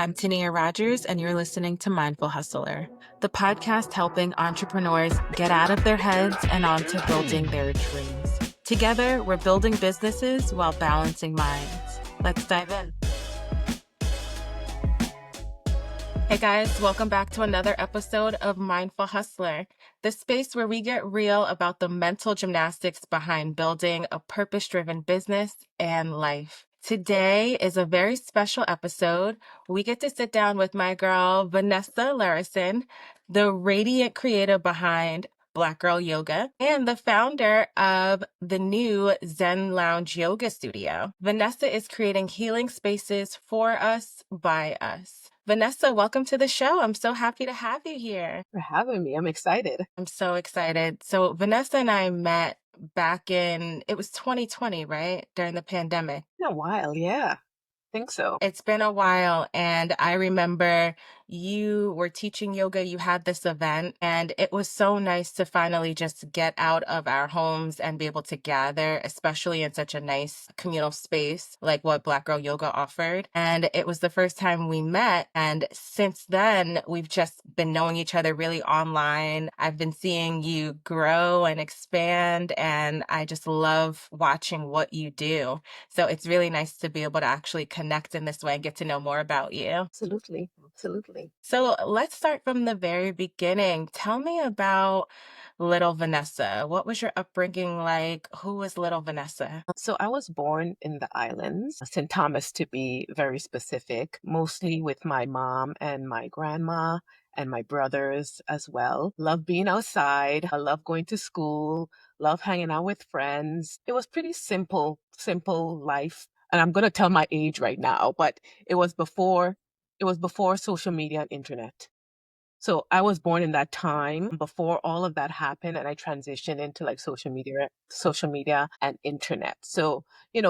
I'm Tania Rogers, and you're listening to Mindful Hustler, the podcast helping entrepreneurs get out of their heads and onto building their dreams. Together, we're building businesses while balancing minds. Let's dive in. Hey guys, welcome back to another episode of Mindful Hustler, the space where we get real about the mental gymnastics behind building a purpose-driven business and life. Today is a very special episode. We get to sit down with my girl, Vanessa Larison, the radiant creator behind BlackGirl Yoga and the founder of the new Zen Lounge Yoga Studio. Vanessa is creating healing spaces for us, by us. Vanessa, welcome to the show. I'm so happy to have you here. For having me. I'm excited. I'm so excited. So Vanessa and I met back it was 2020, right? During the pandemic. Been a while, yeah. Think so. It's been a while, and I remember you were teaching yoga. You had this event, and it was so nice to finally just get out of our homes and be able to gather, especially in such a nice communal space like what Black Girl Yoga offered. And it was the first time we met. And since then, we've just been knowing each other really online. I've been seeing you grow and expand, and I just love watching what you do. So it's really nice to be able to actually connect in this way and get to know more about you. Absolutely. Absolutely. So let's start from the very beginning. Tell me about little Vanessa. What was your upbringing like? Who was little Vanessa? So I was born in the islands, St. Thomas to be very specific, mostly with my mom and my grandma and my brothers as well. Love being outside. I love going to school, love hanging out with friends. It was pretty simple life. And I'm going to tell my age right now, but it was before social media and internet. So I was born in that time before all of that happened, and I transitioned into like social media and internet. So,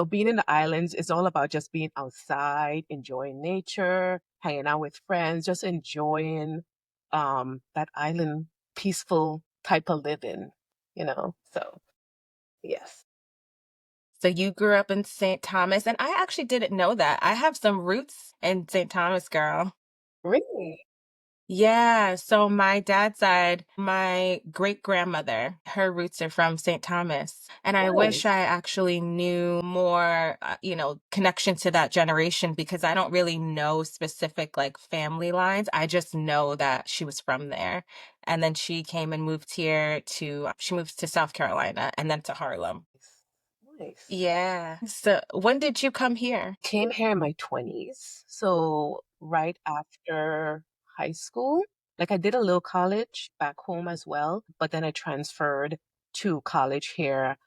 being in the islands is all about just being outside, enjoying nature, hanging out with friends, just enjoying that island peaceful type of living. So yes. So you grew up in St. Thomas, and I actually didn't know that. I have some roots in St. Thomas, girl. Really? Yeah, so my dad's side, my great grandmother, her roots are from St. Thomas. And I wish I Nice. actually knew more, connection to that generation because I don't really know specific like family lines. I just know that she was from there. And then she came and she moved to South Carolina and then to Harlem. Nice. Yeah. So when did you come here? Came here in my 20s. So right after high school, like I did a little college back home as well, but then I transferred to college here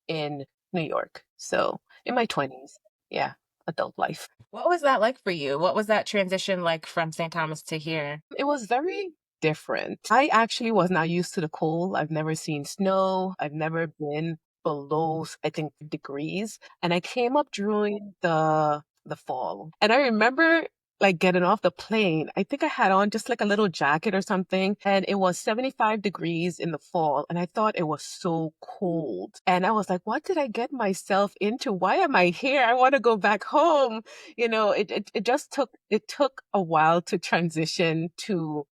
in New York. So in my 20s, yeah, adult life. What was that like for you? What was that transition like from St. Thomas to here? It was very different. I actually was not used to the cold. I've never seen snow. I've never been below, I think, degrees. And I came up during the fall. And I remember like getting off the plane. I think I had on just like a little jacket or something. And it was 75 degrees in the fall. And I thought it was so cold. And I was like, what did I get myself into? Why am I here? I want to go back home. It just took a while to transition to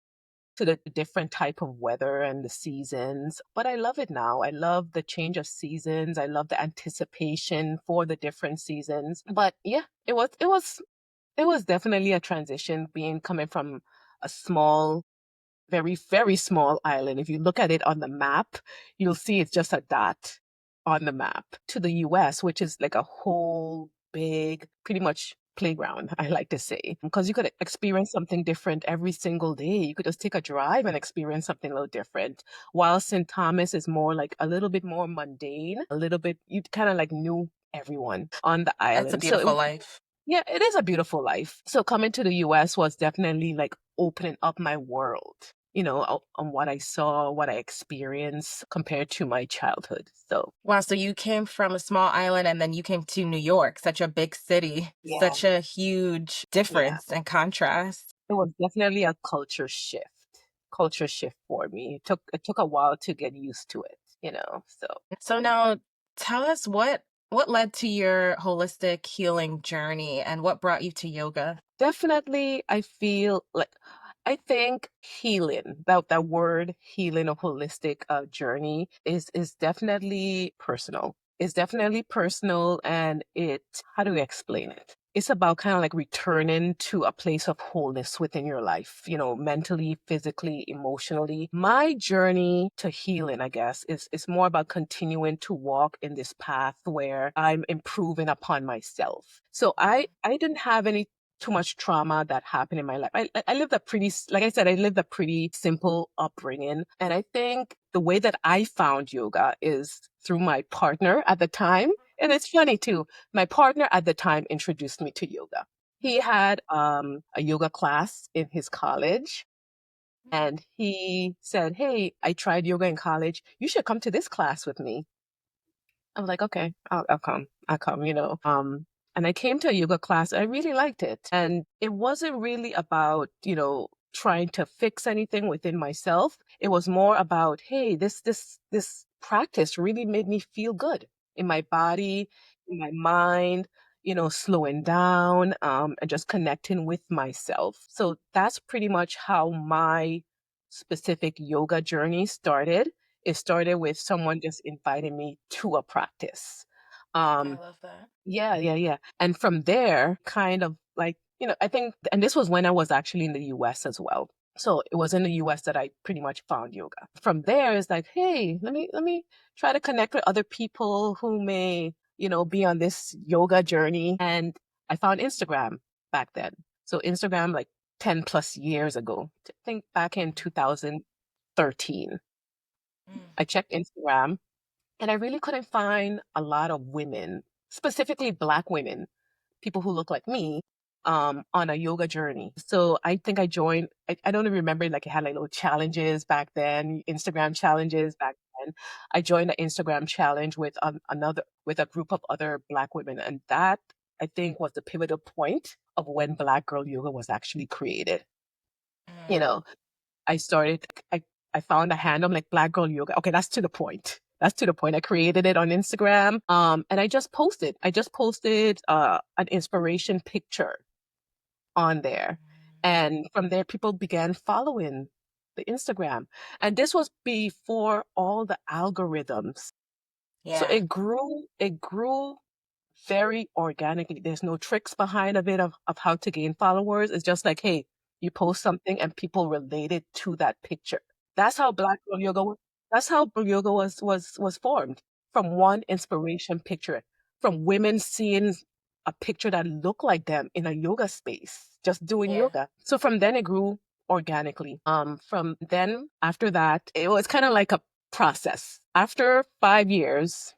the different type of weather and the seasons, but I love it now. I love the change of seasons. I love the anticipation for the different seasons. But yeah, it was definitely a transition being coming from a small, very, very small island. If you look at it on the map, you'll see it's just a dot on the map to the US, which is like a whole big, pretty much playground, I like to say, because you could experience something different every single day. You could just take a drive and experience something a little different. While St. Thomas is more like a little bit more mundane, a little bit, you kind of like knew everyone on the That's a island. beautiful life. Yeah, it is a beautiful life. So coming to the US was definitely like opening up my world, on what I saw, what I experienced compared to my childhood. So, Wow, so you came from a small island and then you came to New York, such a big city, yeah, such a huge yeah, difference and contrast. it was definitely a culture shift for me. It took a while to get used to it. So So now tell us What led to your holistic healing journey and what brought you to yoga? Definitely, I feel like I think healing, that word healing, a holistic journey is definitely personal. It's definitely personal, and how do we explain it? It's about kind of like returning to a place of wholeness within your life, mentally, physically, emotionally. My journey to healing, I guess, is more about continuing to walk in this path where I'm improving upon myself. So I didn't have any too much trauma that happened in my life. I lived a like I said, I lived a pretty simple upbringing. And I think the way that I found yoga is through my partner at the time. And it's funny too. My partner at the time introduced me to yoga. He had a yoga class in his college. And he said, "Hey, I tried yoga in college. You should come to this class with me." I'm like, okay, I'll come. I'll come, and I came to a yoga class. I really liked it. And it wasn't really about, trying to fix anything within myself. It was more about, hey, this practice really made me feel good in my body, in my mind, slowing down, and just connecting with myself. So that's pretty much how my specific yoga journey started. It started with someone just inviting me to a practice. I Um, love that. yeah, yeah, yeah. And from there, kind of like, I think, and this was when I was actually in the US as well. So it was in the US that I pretty much found yoga. From there, it's like, hey, let me try to connect with other people who may, be on this yoga journey. And I found Instagram back then. So Instagram, like 10 plus years ago, I think back in 2013. Mm. I checked Instagram and I really couldn't find a lot of women, specifically Black women, people who look like me, on a yoga journey. So I think I joined, I don't even remember, like it had like little challenges back then, Instagram challenges back then. I joined an Instagram challenge with with a group of other Black women. And that I think was the pivotal point of when Black Girl Yoga was actually created. You Mm. know, I started, I found a handle, I'm like Black Girl Yoga. Okay, that's to the point. That's to the point. I created it on Instagram. And I just posted. An inspiration picture on there. And from there, people began following the Instagram. And this was before all the algorithms. So Yeah. it grew very organically. There's no tricks behind of it of how to gain followers. It's just like, hey, you post something and people relate it to that picture. That's how Black Girl Yoga was. That's how Girl Yoga was formed from one inspiration picture, from women seeing a picture that looked like them in a yoga space, just doing Yeah. yoga. So from then it grew organically. From then after that, it was kind of like a process. After 5 years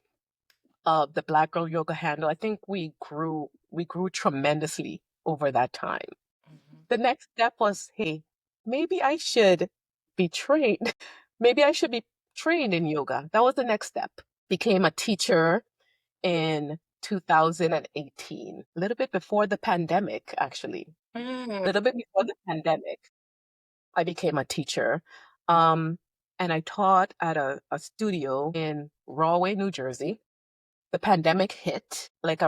of the Black Girl Yoga handle, I think we grew tremendously over that time. Mhm. The next step was, hey, maybe I should be trained. Maybe I should be trained in yoga. That was the next step. Became a teacher in 2018, a little bit before the pandemic, actually. A Mm. little bit before the pandemic, I became a teacher. Um, and I taught at a studio in Rahway, New Jersey. The pandemic hit, like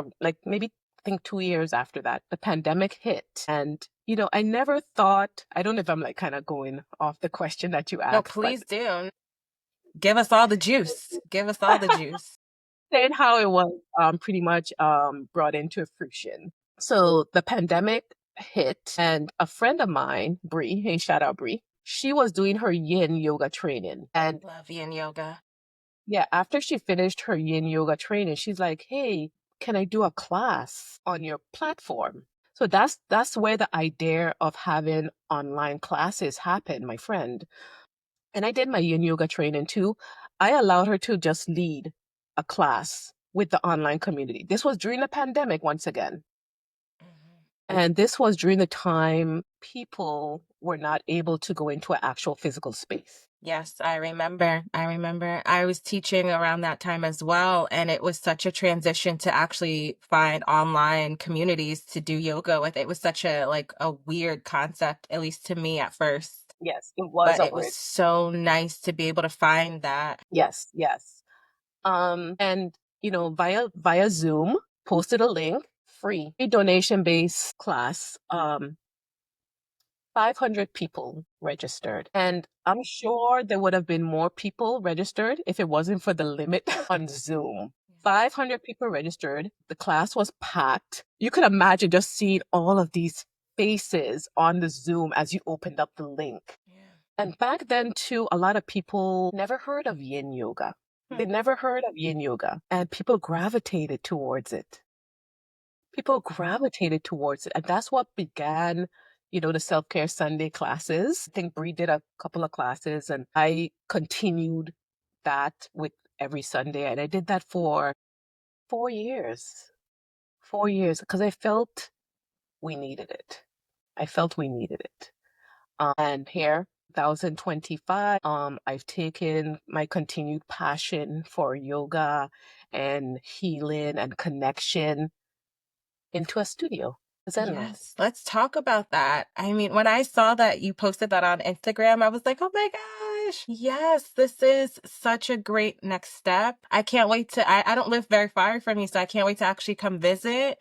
maybe I think 2 years after that, the pandemic hit. And, I never thought, I don't know if I'm like kind of going off the question that you No, asked, but please do. Give us all the juice. Give us all the juice. saying how it was pretty much brought into fruition. So the pandemic hit, and a friend of mine, Bree, hey, shout out Bree, she was doing her yin yoga training. And Love yin yoga. yeah, after she finished her yin yoga training, she's like, "Hey, can I do a class on your platform?" So that's where the idea of having online classes happened, my friend. And I did my yin yoga training too. I allowed her to just lead a class with the online community. This was during the pandemic once again. Mhm. And this was during the time people were not able to go into an actual physical space. Yes, I remember. I remember. I was teaching around that time as well, and it was such a transition to actually find online communities to do yoga with. It was such a like a weird concept, at least to me at first. Yes, it was But a it was word. so nice to be able to find that. Yes, yes. And via Zoom, posted a link, free, a donation-based class. 500 people registered. And I'm sure there would have been more people registered if it wasn't for the limit on Zoom. 500 people registered. The class was packed. You could imagine just seeing all of these faces on the Zoom as you opened up the link. Yeah. And back then, too, a lot of people never heard of yin yoga. They never heard of yin yoga, and people gravitated towards it. People gravitated towards it. And that's what began, the self-care Sunday classes. I think Bree did a couple of classes and I continued that with every Sunday. And I did that for 4 years. 4 years because I felt we needed it. I felt we needed it. And here, 2025, I've taken my continued passion for yoga and healing and connection into a studio, Zen Lounge. Yes, let's talk about that. I mean, when I saw that you posted that on Instagram, I was like, oh my gosh, yes, this is such a great next step. I can't wait I don't live very far from you, so I can't wait to actually come visit.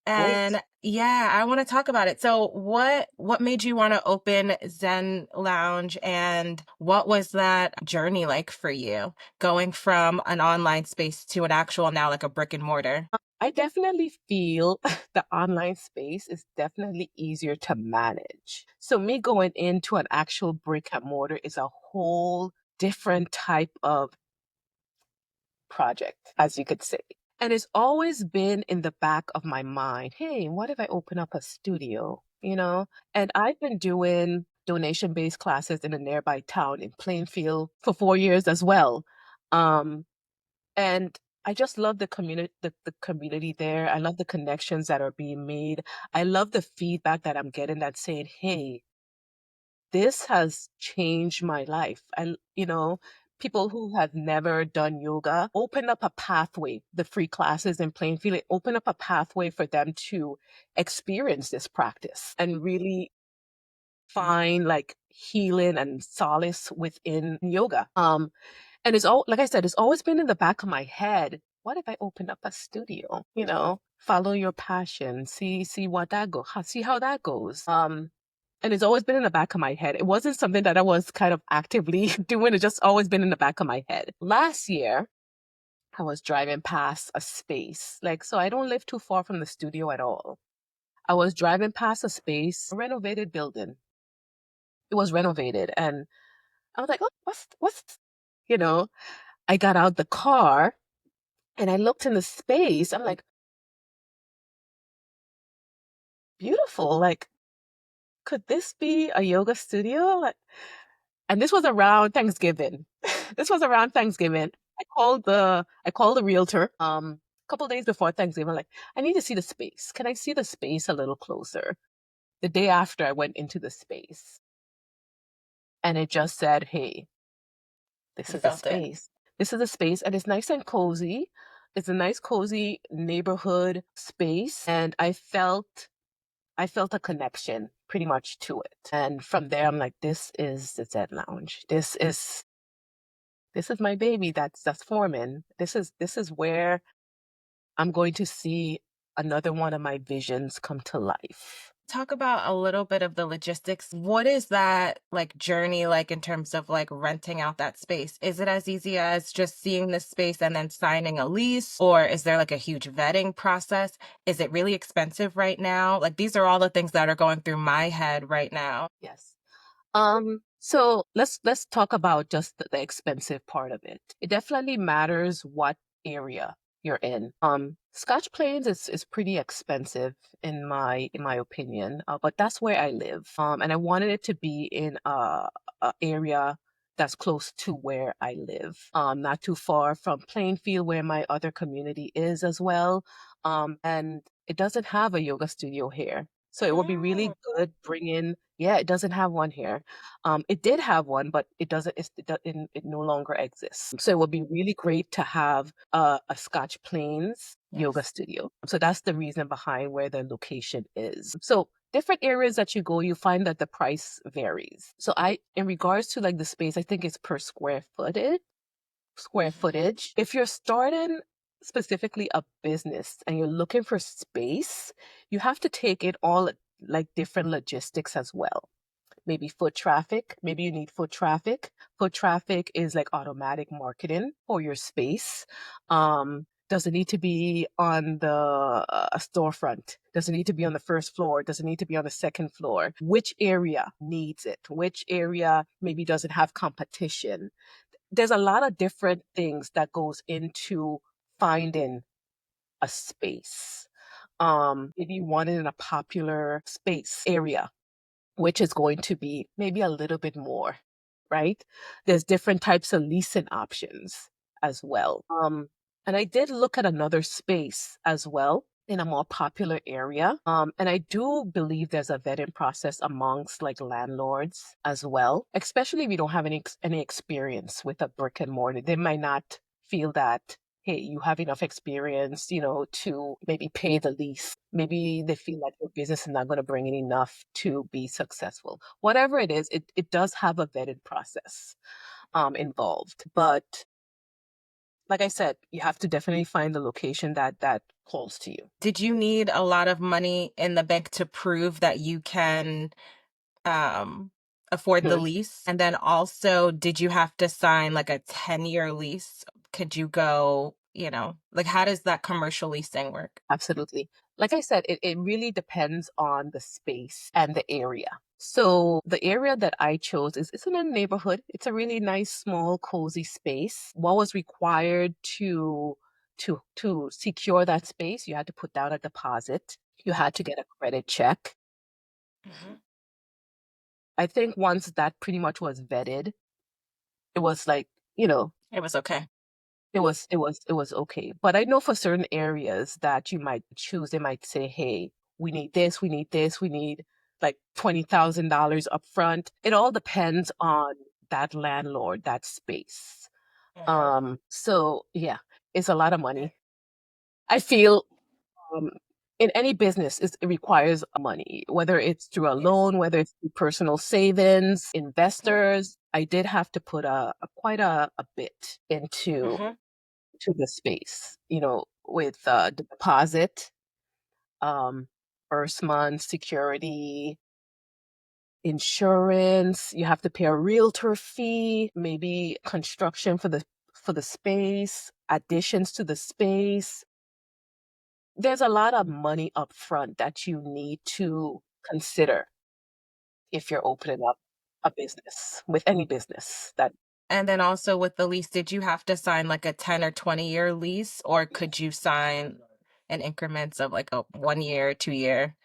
Great. And yeah, I want to talk about it. So what made you want to open Zen Lounge, and what was that journey like for you, going from an online space to an actual now like a brick and mortar? I definitely feel the online space is definitely easier to manage. So me going into an actual brick and mortar is a whole different type of project, as you could say. And it's always been in the back of my mind, hey, what if I open up a studio? And I've been doing donation-based classes in a nearby town in Plainfield for 4 years as well. Um, And I just love the community there. I love the connections that are being made. I love the feedback that I'm getting that's saying, hey, this has changed my life. And, people who have never done yoga open up a pathway, the free classes in Plainfield, it open up a pathway for them to experience this practice and really find like healing and solace within yoga. And it's all, like I said, it's always been in the back of my head. What if I opened up a studio? Follow your passion, see what that go, see how that goes. And it's always been in the back of my head. It wasn't something that I was kind of actively doing. It's just always been in the back of my head. Last year, I was driving past a space. So I don't live too far from the studio at all. I was driving past a space, a renovated building. It was renovated. And I was like, oh, you know, I got out the car and I looked in the space. I'm like, beautiful. Like, could this be a yoga studio? And this was around Thanksgiving. This was around Thanksgiving. I called the realtor a couple days before Thanksgiving. Like, I need to see the space. Can I see the space a little closer? The day after I went into the space and it just said, hey, this You is a felt it. space. This is a space and it's nice and cozy. It's a nice, cozy neighborhood space. And I felt a connection pretty much to it. And from there, I'm like, this is the Zen Lounge. This is my baby that's forming. This is where I'm going to see another one of my visions come to life. Talk about a little bit of the logistics. What is that like journey like in terms of like renting out that space? Is it as easy as just seeing the space and then signing a lease? Or is there like a huge vetting process? Is it really expensive right now? Like these are all the things that are going through my head right now. Yes. So let's talk about just the expensive part of it. It definitely matters what area you're in. Scotch Plains is pretty expensive in my opinion, but that's where I live. And I wanted it to be in a area that's close to where I live. Not too far from Plainfield, where my other community is as well. And it doesn't have a yoga studio here. So it would be really Mm. good bringing, yeah, it doesn't have one here. It did have one, but it doesn't, it no longer exists. So it would be really great to have a Scotch Plains yoga Yes. studio. So that's the reason behind where the location is. So different areas that you go, you find that the price varies. So in regards to like the space, I think it's per square footage. If you're starting specifically a business and you're looking for space, you have to take it all like different logistics as well. Maybe foot traffic. Maybe you need foot traffic. Foot traffic is like automatic marketing for your space. Does it need to be on the storefront? Does it need to be on the first floor? Does it need to be on the second floor? Which area needs it? Which area maybe doesn't have competition? There's a lot of different things that goes into finding a space. Maybe you want it in a popular space area, which is going to be maybe a little bit more, right? There's different types of leasing options as well. And I did look at another space as well in a more popular area. And I do believe there's a vetting process amongst like landlords as well, especially if you don't have any experience with a brick and mortar. They might not feel that, hey, you have enough experience, to maybe pay the lease. Maybe they feel like your business is not going to bring in enough to be successful. Whatever it is, it does have a vetted process involved. But like I said, you have to definitely find the location that calls to you. Did you need a lot of money in the bank to prove that you can um afford the Mhm. lease? And then also, did you have to sign like a 10-year lease? Could you go, like how does that commercial leasing work? Absolutely. Like I said, it really depends on the space and the area. So the area that I chose is it's in a neighborhood. It's a really nice, small, cozy space. What was required to secure that space, you had to put down a deposit. You had to get a credit check. Mhm. I think once that pretty much was vetted, it was like, you know, It was okay. it was okay. But I know for certain areas that you might choose, they might say, hey, we need this, we need this, we need like $20,000 up front. It all depends on that landlord, that space. Mhm. So yeah, it's a lot of money. I feel um in any business it requires money, whether it's through a Yeah. loan, whether it's through personal savings, investors. I did have to put quite a bit into Mhm. to the space, with the deposit, um, first month security, insurance. You have to pay a realtor fee, maybe construction for the space, additions to the space. There's a lot of money up front that you need to consider if you're opening up a business with any business that And then also with the lease, did you have to sign like a 10 or 20-year lease, or could you sign in increments of like a 1 year, 2 year?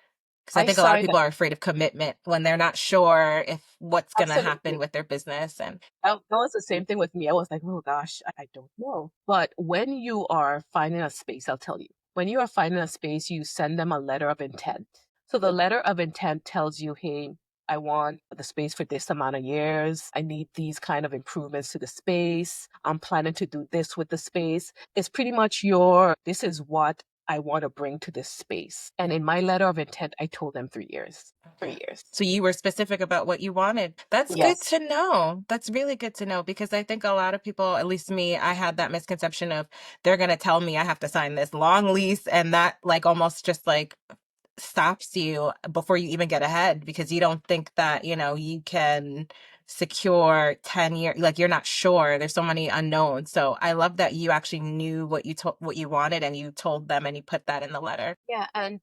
Because I I think a lot of signed. people are afraid of commitment when they're not sure if what's going to happen Absolutely. with their business. And That was the same thing with me. I was like, oh gosh, I don't know. But when you are finding a space, I'll tell you, when you are finding a space, you send them a letter of intent. So the letter of intent tells you, hey, I want the space for this amount of years. I need these kind of improvements to the space. I'm planning to do this with the space. It's pretty much this is what I want to bring to this space. And in my letter of intent, I told them 3 years. okay. 3 years. So you were specific about what you wanted. That's good Yes. to know. That's really good to know because I think a lot of people, at least me, I had that misconception of they're going to tell me I have to sign this long lease and that like almost just like stops you before you even get ahead because you don't think that, you can secure 10 years, like you're not sure. There's so many unknowns. So I love that you actually knew what you wanted and you told them and you put that in the letter. Yeah, and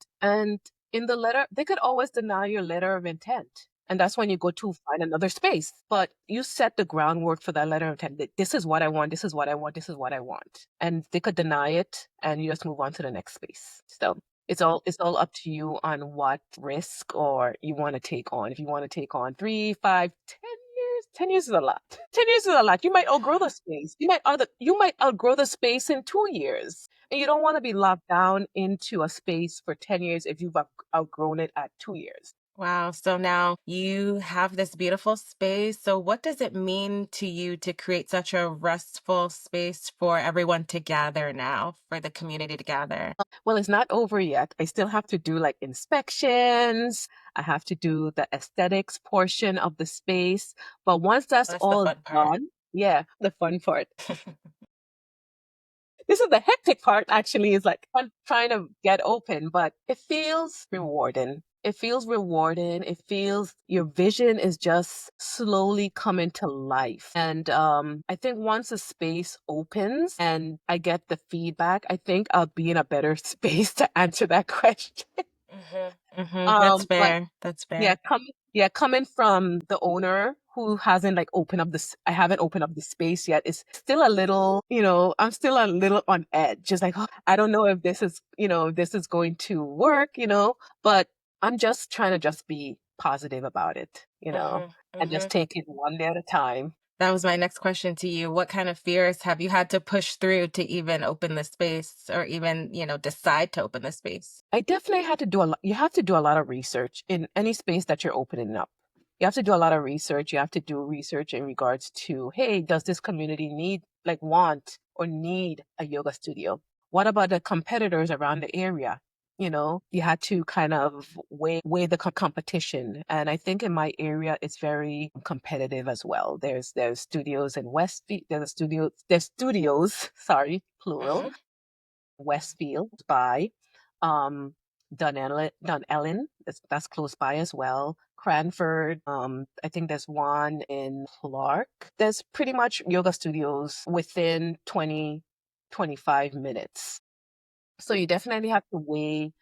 in the letter, they could always deny your letter of intent. And that's when you go to find another space. But you set the groundwork for that letter of intent. This is what I want, this is what I want, this is what I want. And they could deny it and you just move on to the next space. So it's all up to you on what risk or you want to take on. If you want to take on 3, 5, 10 years, 10 years is a lot. 10 years is a lot. You might outgrow the space. You might outgrow the space in 2 years. And you don't want to be locked down into a space for 10 years if you've outgrown it at 2 years. Wow. So now you have this beautiful space. So, what does it mean to you to create such a restful space for everyone to gather now, for the community to gather? Well, it's not over yet. I still have to do like inspections. I have to do the aesthetics portion of the space. But once that's That's the all fun part. done, yeah, the fun part. this is the hectic part actually, is like I'm trying to get open, but it feels rewarding. It feels rewarding. It feels your vision is just slowly coming to life. And I think once a space opens and I get the feedback, I think I'll be in a better space to answer that question. That's But fair. That's yeah, fair. coming from the owner who hasn't like opened up this, I haven't opened up the space yet. It's still a little, I'm still a little on edge. Just like, oh, I don't know if this is, if this is going to work, but I'm just trying to just be positive about it, hmm and hmm just take it one day at a time. That was my next question to you. What kind of fears have you had to push through to even open the space or even, decide to open the space? I definitely had to do a lot. You have to do a lot of research in any space that you're opening up. You have to do a lot of research. You have to do research in regards to, hey, does this community want or need a yoga studio? What about the competitors around the area? You had to kind of weigh the competition. And I think in my area, it's very competitive as well. There's studios in Westfield. There's studios, sorry, plural, hmm Westfield by um Dunellen, that's close by as well. Cranford, I think there's one in Clark. There's pretty much yoga studios within 20-25 minutes. So you definitely have to weigh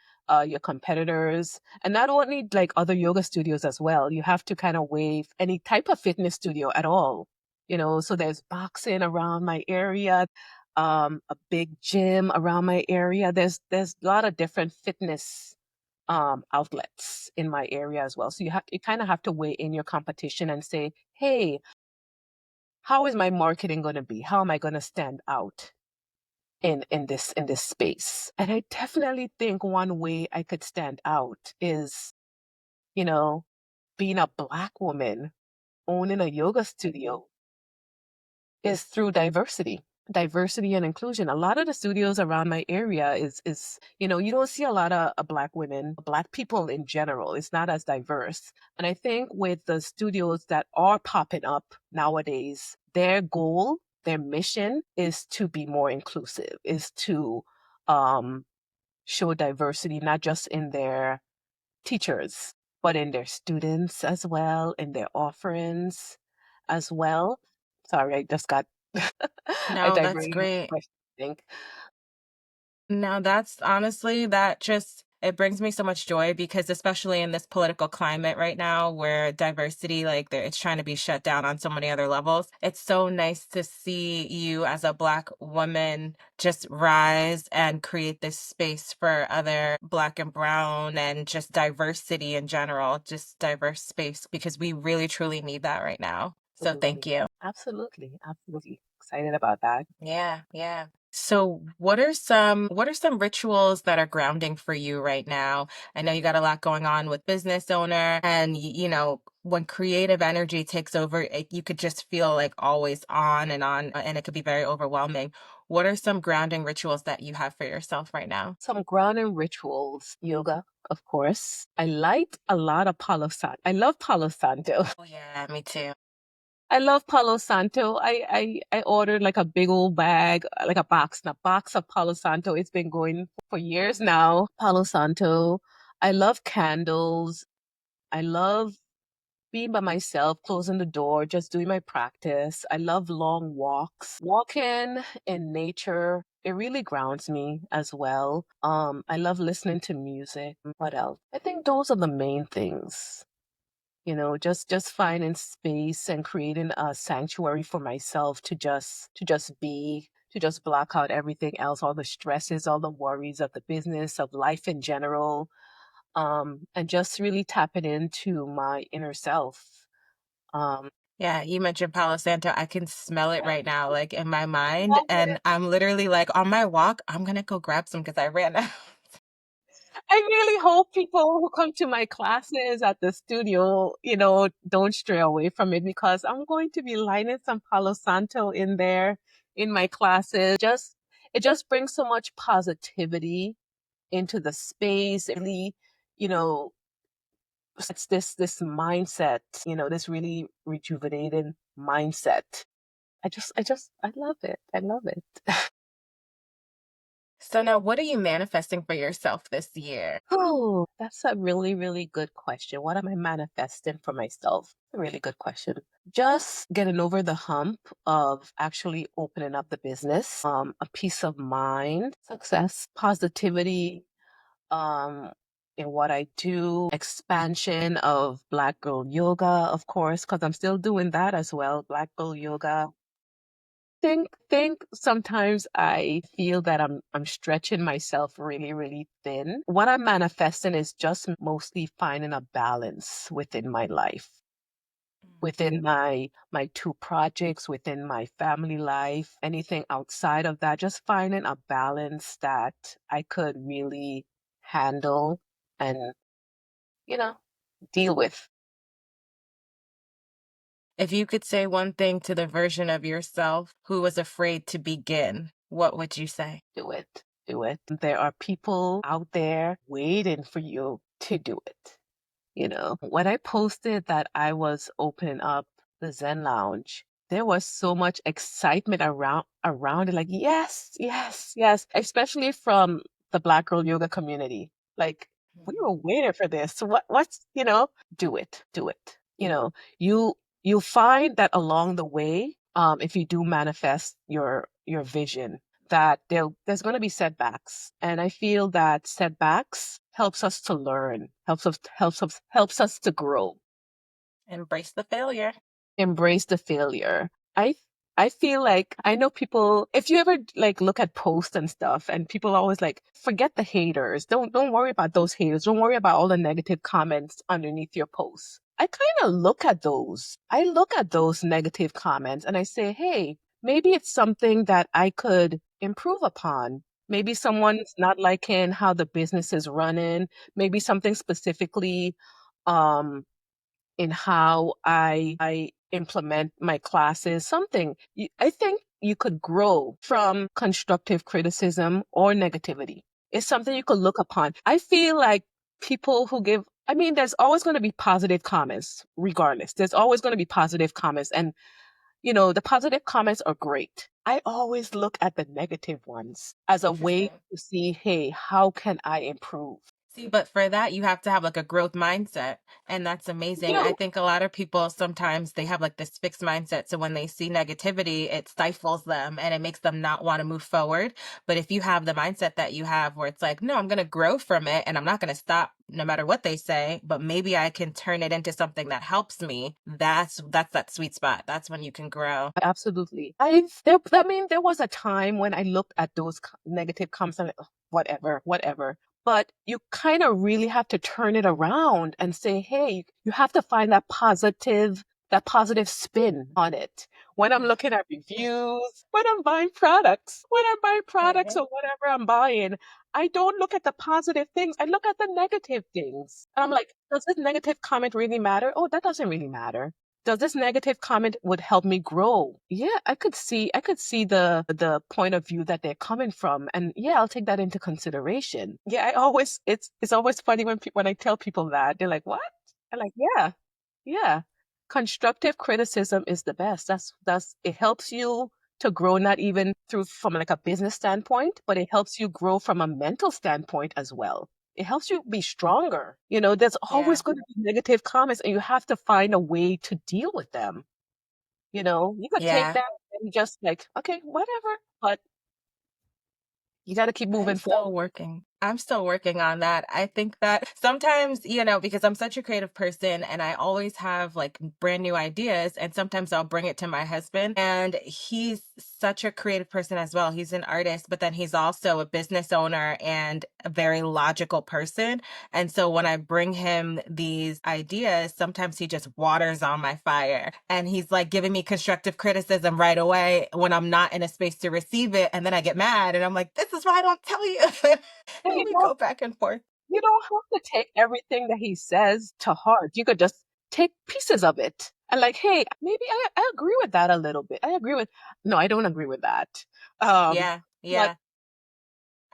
your competitors, and not only like other yoga studios as well. You have to kind of weigh any type of fitness studio at all. So there's boxing around my area, a big gym around my area. There's a lot of different fitness outlets in my area as well. So you kind of have to weigh in your competition and say, hey, how is my marketing going to be? How am I going to stand out in this space? And I definitely think one way I could stand out is, you know, being a Black woman owning a yoga studio is through diversity and inclusion. A lot of the studios around my area is you don't see a lot of Black women, Black people in general. It's not as diverse. And I think with the studios that are popping up nowadays, their goal, their mission is to be more inclusive, is to um show diversity, not just in their teachers, but in their students as well, in their offerings as well. Sorry, I just got I No, that's diverted my great. question, I think. Now that's honestly, that just it brings me so much joy because especially in this political climate right now where diversity like there it's trying to be shut down on so many other levels. It's so nice to see you as a Black woman just rise and create this space for other Black and brown and just diversity in general, just diverse space because we really truly need that right now. So thank Absolutely. you. Absolutely. Absolutely. Excited about that. Yeah, yeah. So what are some rituals that are grounding for you right now? I know you got a lot going on with business owner and when creative energy takes over, you could just feel like always on and it could be very overwhelming. What are some grounding rituals that you have for yourself right now? Some grounding rituals, yoga, of course. I like a lot of Palo Santo. I love Palo Santo. Oh yeah, me too. I love Palo Santo. I ordered like a big old bag, like a box of Palo Santo. It's been going for years now. Palo Santo. I love candles. I love being by myself, closing the door, just doing my practice. I love long walks. Walking in nature, it really grounds me as well. I love listening to music. What else? I think those are the main things. Just finding space and creating a sanctuary for myself to just be, to just block out everything else, all the stresses, all the worries of the business, of life in general, and just really tapping into my inner self. Um, Yeah, you mentioned Palo Santo. I can smell it right now, like in my mind. love And it. I'm literally like on my walk, I'm gonna go grab some because I ran out. I really hope people who come to my classes at the studio, don't stray away from it, because I'm going to be lighting some Palo Santo in there in my classes. It just brings so much positivity into the space. It really, you know, sets this mindset, this really rejuvenating mindset. I love it. I love it. So now what are you manifesting for yourself this year? Oh, that's a really, really good question. What am I manifesting for myself? A really good question. Just getting over the hump of actually opening up the business, a peace of mind, success, positivity, um, in what I do, expansion of Black Girl Yoga, of course, because I'm still doing that as well. Black Girl Yoga, think sometimes I feel that I'm stretching myself really, really thin. What I'm manifesting is just mostly finding a balance within my life, within my two projects, within my family life, anything outside of that, just finding a balance that I could really handle and, you know, deal with. If you could say one thing to the version of yourself who was afraid to begin, what would you say? Do it. Do it. There are people out there waiting for you to do it. When I posted that I was opening up the Zen Lounge, there was so much excitement around it. Like, yes, yes, yes, especially from the Black Girl Yoga community. Like, we Mhm. were waiting for this. Do it, do it. You you'll find that along the way, if you do manifest your vision, that there's going to be setbacks, and I feel that setbacks helps us to learn, helps us to grow. Embrace the failure. Embrace the failure. I feel like I know people, if you ever like look at posts and stuff, and people always like, forget the haters. Don't worry about those haters. Don't worry about all the negative comments underneath your posts. I kind of look at those. I look at those negative comments and I say, hey, maybe it's something that I could improve upon. Maybe someone's not liking how the business is running. Maybe something specifically um in how I implement my classes, something. I think you could grow from constructive criticism or negativity. It's something you could look upon. I feel like people who give, I mean, there's always going to be positive comments, regardless. There's always going to be positive comments. And, the positive comments are great. I always look at the negative ones as a way Interesting. to see, hey, how can I improve? See, but for that, you have to have like a growth mindset. And that's You amazing. I know, think a lot of people sometimes they have like this fixed mindset. So when they see negativity, it stifles them and it makes them not want to move forward. But if you have the mindset that you have where it's like, no, I'm going to grow from it and I'm not going to stop no matter what they say, but maybe I can turn it into something that helps me. That's that sweet spot. That's when you can grow. absolutely. I mean, there was a time when I looked at those negative comments and "Ugh, whatever, whatever." But you kind of really have to turn it around and say, hey, you have to find that positive spin on it. When I'm looking at reviews, when I'm buying products, Mhm. or whatever I'm buying, I don't look at the positive things. I look at the negative things. And I'm like, does this negative comment really matter? Oh, that doesn't really matter. Does this negative comment would help me grow? Yeah, I could see the point of view that they're coming from, and yeah, I'll take that into consideration. Yeah, it's always funny when I tell people that. They're like, "What?" I'm like, "Yeah. Yeah. Constructive criticism is the best. That's it helps you to grow, not even through from like a business standpoint, but it helps you grow from a mental standpoint as well. It helps you be stronger. There's always Yeah. going to be negative comments and you have to find a way to deal with them. You could take Yeah. that and just like, okay, whatever, but you got to keep moving forward. I'm still working on that. I think that sometimes, because I'm such a creative person and I always have like brand new ideas, and sometimes I'll bring it to my husband, and he's such a creative person as well. He's an artist, but then he's also a business owner and a very logical person. And so when I bring him these ideas, sometimes he just waters on my fire and he's like giving me constructive criticism right away when I'm not in a space to receive it. And then I get mad and I'm like, this is why I don't tell you. And And we go back and forth. you don't have to take everything that he says to heart. You could just take pieces of it and like, hey, maybe I agree with that a little bit. No, I don't agree with that. Um, Yeah. but Yeah.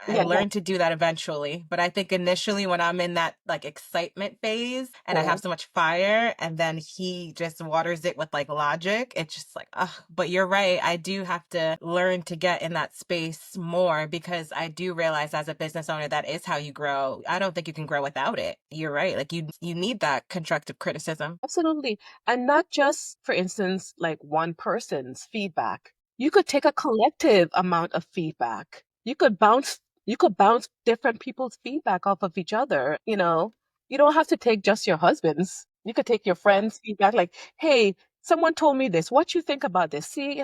I Yeah, yeah. learned to do that eventually, but I think initially when I'm in that like excitement phase and I have Cool. so much fire and then he just waters it with like logic, it's just like, ugh. But you're right. I do have to learn to get in that space more because I do realize as a business owner that is how you grow. I don't think you can grow without it. You're right. Like you need that constructive criticism. Absolutely. And not just, for instance, like one person's feedback. You could take a collective amount of feedback. You could bounce different people's feedback off of each other, you know. You don't have to take just your husband's. You could take your Yeah. friend's feedback like, "Hey, someone told me this. What you think about this? See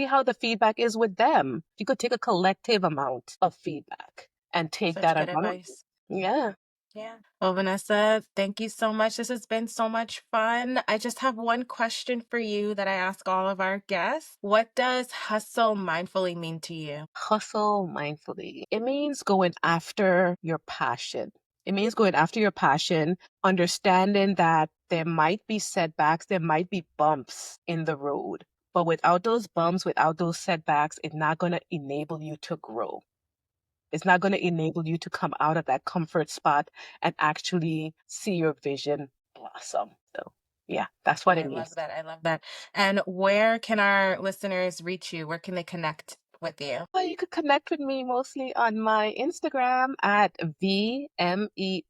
how the feedback is with them." You could take a collective amount of feedback and take Such that good and run with it. advice. Yeah. Yeah. Well, Vanessa, thank you so much. This has been so much fun. I just have one question for you that I ask all of our guests. What does hustle mindfully mean to you? Hustle mindfully. It means going after your passion. It means going after your passion, understanding that there might be setbacks, there might be bumps in the road. But without those bumps, without those setbacks, it's not going to enable you to grow. It's not going to enable you to come out of that comfort spot and actually see your vision blossom. So, yeah, that's what I it love means. that. I love that. And where can our listeners reach you? Where can they connect with you? Well, you could connect with me mostly on my Instagram at VMERIE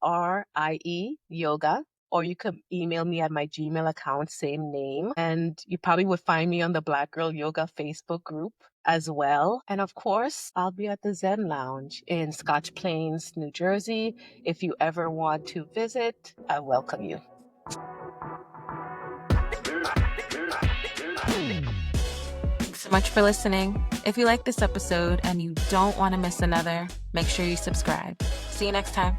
yoga, or you could email me at my Gmail account, same name. And you probably would find me on the Black Girl Yoga Facebook group as well. And of course, I'll be at the Zen Lounge in Scotch Plains, New Jersey. If you ever want to visit, I welcome you. Thanks so much for listening. If you like this episode and you don't want to miss another, make sure you subscribe. See you next time.